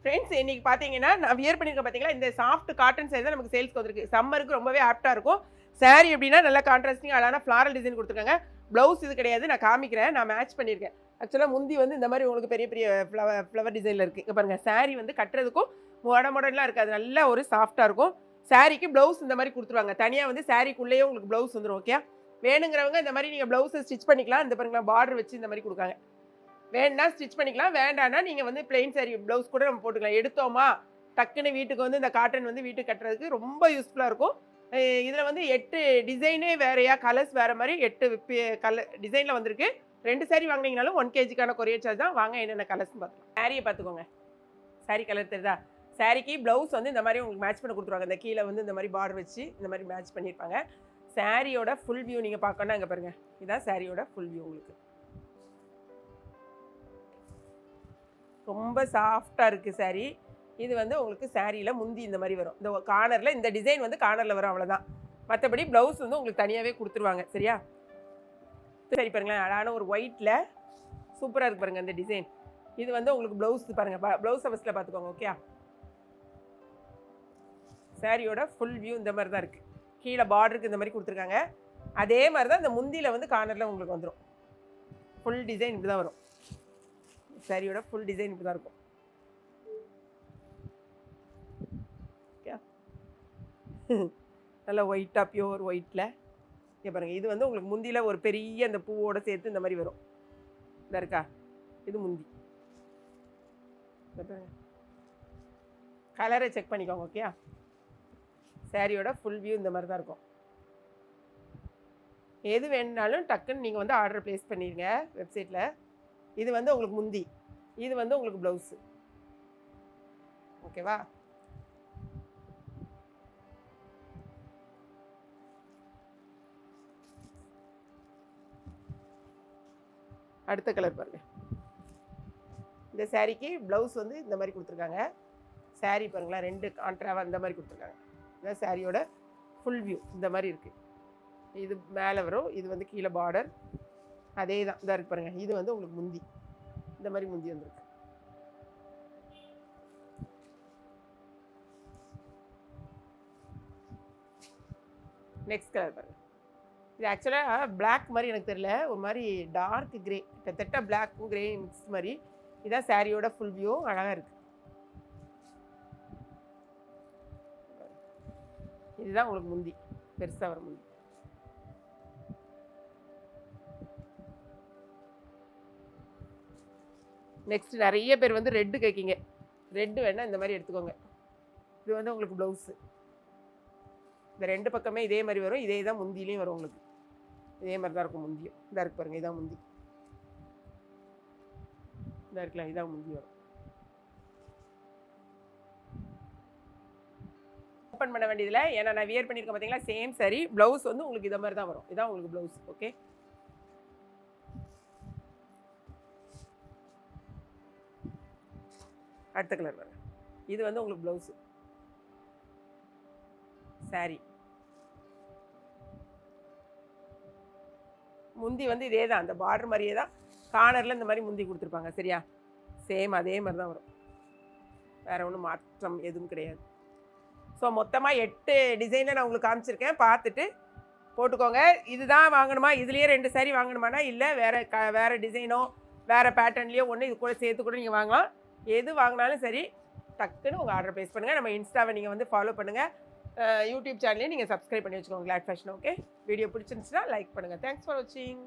Friends இன்னைக்கு பார்த்தீங்கன்னா, நான் வியர் பண்ணியிருக்கேன் பார்த்தீங்களா, இந்த சாஃப்ட் காட்டன் சாரி தான் நமக்கு சேல்ஸ்க்கு வந்திருக்கு. சம்மருக்கு ரொம்பவே ஆப்ட்டா இருக்கும். சாரி எப்படின்னா நல்லா கான்ட்ராஸ்டிங்கா அழகான ஃப்ளாரல் டிசைன் குடுத்துருக்காங்க. ப்ளவுஸ் இது கிடையாது. நான் காமிக்கிறேன். நான் மேட்ச் பண்ணியிருக்கேன். ஆக்சுவலா முந்தி வந்து இந்த மாரி உங்களுக்கு பெரிய பெரிய ஃப்ளவர் டிசைன்ல இருக்கு. இங்க பாருங்க. சாரி வந்து கட்டுறதுக்கும் மொடலாம் இருக்காது. நல்லா ஒரு சாஃப்ட்டா இருக்கும். சாரிக்கு ப்ளவுஸ் இந்த மாரி குடுத்துருவாங்க. தனியா வந்து சாரிக்குள்ளேயே உங்களுக்கு ப்ளவுஸ் வந்துரும். ஓகேயா? வேணுங்கிறவங்க இந்த மாரி நீங்க ப்ளவுஸ ஸ்டிட்ச் பண்ணிக்கலாம். இந்த பாருங்களேன் பார்டர் வச்சு இந்த மாரி குடுக்காங்க. வேணும்னா ஸ்டிட்ச் பண்ணிக்கலாம். வேண்டான்னா நீங்க வந்து பிளெயின் சாரி ப்ளவுஸ் கூட நம்ம போட்டுக்கலாம். எடுத்தோமா, டக்குன்னு வீட்டுக்கு வந்து இந்த காட்டன் வந்து வீட்டுக்கு கட்டுறதுக்கு ரொம்ப யூஸ்ஃபுல்லா இருக்கும். இதுல வந்து 8 டிசைனே வேறயா, கலர்ஸ் வேற மாரி 8 டிசைன்ல வந்திருக்கு. 2 சாரி வாங்குனீங்கனாலும் 1 கேஜிக்கான கொரியர் சார்ஜ் தான். வாங்க என்னென்ன கலர்ஸ்ன்னு பார்க்கலாம். சாரிய பார்த்துக்கோங்க. சாரி கலர் தெரியுதா? சாரிக்கு ப்ளவுஸ் வந்து இந்த மாரி உங்களுக்கு மேட்ச் பண்ணி குடுத்துருவாங்க. இந்த கீழ வந்து இந்த மாரி பார்டர் வச்சு இந்த மாரி மேட்ச் பண்ணியிருப்பாங்க. சாரியோட ஃபுல் வியூ நீங்க பார்க்கணும்னா இங்க பாருங்க. இதான் சாரியோட ஃபுல் வியூ உங்களுக்கு. ரொம்ப சாஃப்ட்டா இருக்கு சாரி. இது வந்து உங்களுக்கு சாரியில முந்தி இந்த மாரி வரும். இந்த கார்னர்ல இந்த டிசைன் வந்து கார்னர்ல வரும் அவ்வளோதான். மற்றபடி ப்ளவுஸ் வந்து உங்களுக்கு தனியாவே குடுத்துருவாங்க. சரியா? சரி பாருங்களேன். அழகான ஒரு ஒயிட்ல சூப்பரா இருக்கு பாருங்க இந்த டிசைன். இது வந்து உங்களுக்கு ப்ளவுஸ் பாருங்க. ப்ளவுஸ ஃபர்ஸ்ட்ல பார்த்துக்கோங்க. ஓகேயா? சாரியோட ஃபுல் வியூ இந்த மாரி தான் இருக்கு. கீழ பார்டருக்கு இந்த மாரி குடுத்துருக்காங்க. அதே மாரி தான் இந்த முந்தியில வந்து கார்னர்ல உங்களுக்கு வந்துரும். ஃபுல் டிசைன் இப்படி தான் வரும். சாரியோட ஃபுல் டிசைன் இப்படி தான் இருக்கும். நல்லா ஒயிட்டா பியூர் ஒயிட்ல இங்கே பாருங்க. இது வந்து உங்களுக்கு முந்தியில ஒரு பெரிய அந்த பூவோட சேர்த்து இந்த மாதிரி வரும். இந்த இருக்கா? இது முந்தி. கலரை செக் பண்ணிக்கோங்க. ஓகேயா? சாரியோட ஃபுல் வியூ இந்த மாதிரி தான் இருக்கும். எது வேணுனாலும் டக்குன்னு நீங்கள் வந்து ஆர்டர் ப்ளேஸ் பண்ணிடுங்க வெப்சைட்டில். இது வந்து உங்களுக்கு முந்தி, இது வந்து உங்களுக்கு ப்ளவுஸு. ஓகேவா? அடுத்த கலர் பாருங்க. இந்த சாரிக்கு ப்ளவுஸ் வந்து இந்த மாதிரி கொடுத்துருக்காங்க. சாரி பாருங்களேன், 2 கான்ட்ராவாக இந்த மாதிரி கொடுத்துருக்காங்க. இந்த சாரியோட ஃபுல் வியூ இந்த மாதிரி இருக்குது. இது மேலே வரும், இது வந்து கீழே பார்டர். அதே தான் இதாக இருக்குது பாருங்கள். இது வந்து உங்களுக்கு முந்தி, இந்த மாதிரி முந்தி வந்துருக்கு. நெக்ஸ்ட் கலர் பாருங்கள். இது ஆக்சுவலாக பிளாக் மாதிரி எனக்கு தெரியல, ஒரு மாதிரி டார்க் கிரே, கிட்டத்தட்ட பிளாக்கும் கிரே மிக்ஸ் மாதிரி. இதான் சாரியோட ஃபுல் வியூ. அழகாக இருக்குது. இதுதான் உங்களுக்கு முந்தி, பெருசாக வர முந்தி. நெக்ஸ்ட் நிறைய பேர் வந்து ரெட்டு கேட்கிங்க. ரெட்டு வேணால் இந்த மாதிரி எடுத்துக்கோங்க. இது வந்து உங்களுக்கு ப்ளவுஸு. இந்த 2 பக்கமே இதே மாதிரி வரும். இதே தான் முந்திலையும் வரும் உங்களுக்கு. இதே மாதிரி தான் இருக்கும் முந்தியும். இதாக இருக்கு பாருங்கள். இதான் முந்தி. இதாக இருக்குல்ல, இதான் முந்தி வரும். ஓப்பன் பண்ண வேண்டியதில்லை. ஏன்னா நான் வியர் பண்ணியிருக்கேன் பார்த்தீங்களா, சேம் சரி. ப்ளவுஸ் வந்து உங்களுக்கு இதை மாதிரி தான் வரும். இதான் உங்களுக்கு ப்ளவுஸ். ஓகே, அடுத்த கலர் பாருங்க. இது வந்து உங்களுக்கு ப்ளவுஸு. சாரி முந்தி வந்து இதே தான், அந்த பார்டர் மாதிரியே தான். கார்னரில் இந்த மாதிரி முந்தி கொடுத்துருப்பாங்க. சரியா? சேம் அதே மாதிரி தான் வரும். வேறு ஒன்றும் மாற்றம் எதுவும் கிடையாது. ஸோ மொத்தமாக 8 டிசைனை நான் உங்களுக்கு காமிச்சிருக்கேன். பார்த்துட்டு போட்டுக்கோங்க. இதுதான் வாங்கணுமா, இதுலேயே 2 சாரி வாங்கணுமானா இல்லை, வேறு டிசைனோ வேறு பேட்டர்ன்லேயோ ஒன்று இது கூட சேர்த்து கூட நீங்கள் வாங்கலாம். எது வாங்கினாலும் சரி, டக்குன்னு உங்கள் ஆர்டர் ப்ளேஸ் பண்ணுங்கள். நம்ம இன்ஸ்டாவை நீங்கள் வந்து ஃபாலோ பண்ணுங்கள். யூடியூப் சேனலையும் நீங்கள் சப்ஸ்கிரைப் பண்ணி வச்சுக்கோங்க, கிளாட் ஃபேஷன். ஓகே, வீடியோ பிடிச்சிருந்துச்சுன்னா லைக் பண்ணுங்கள். தேங்க்ஸ் ஃபார் வாட்சிங்.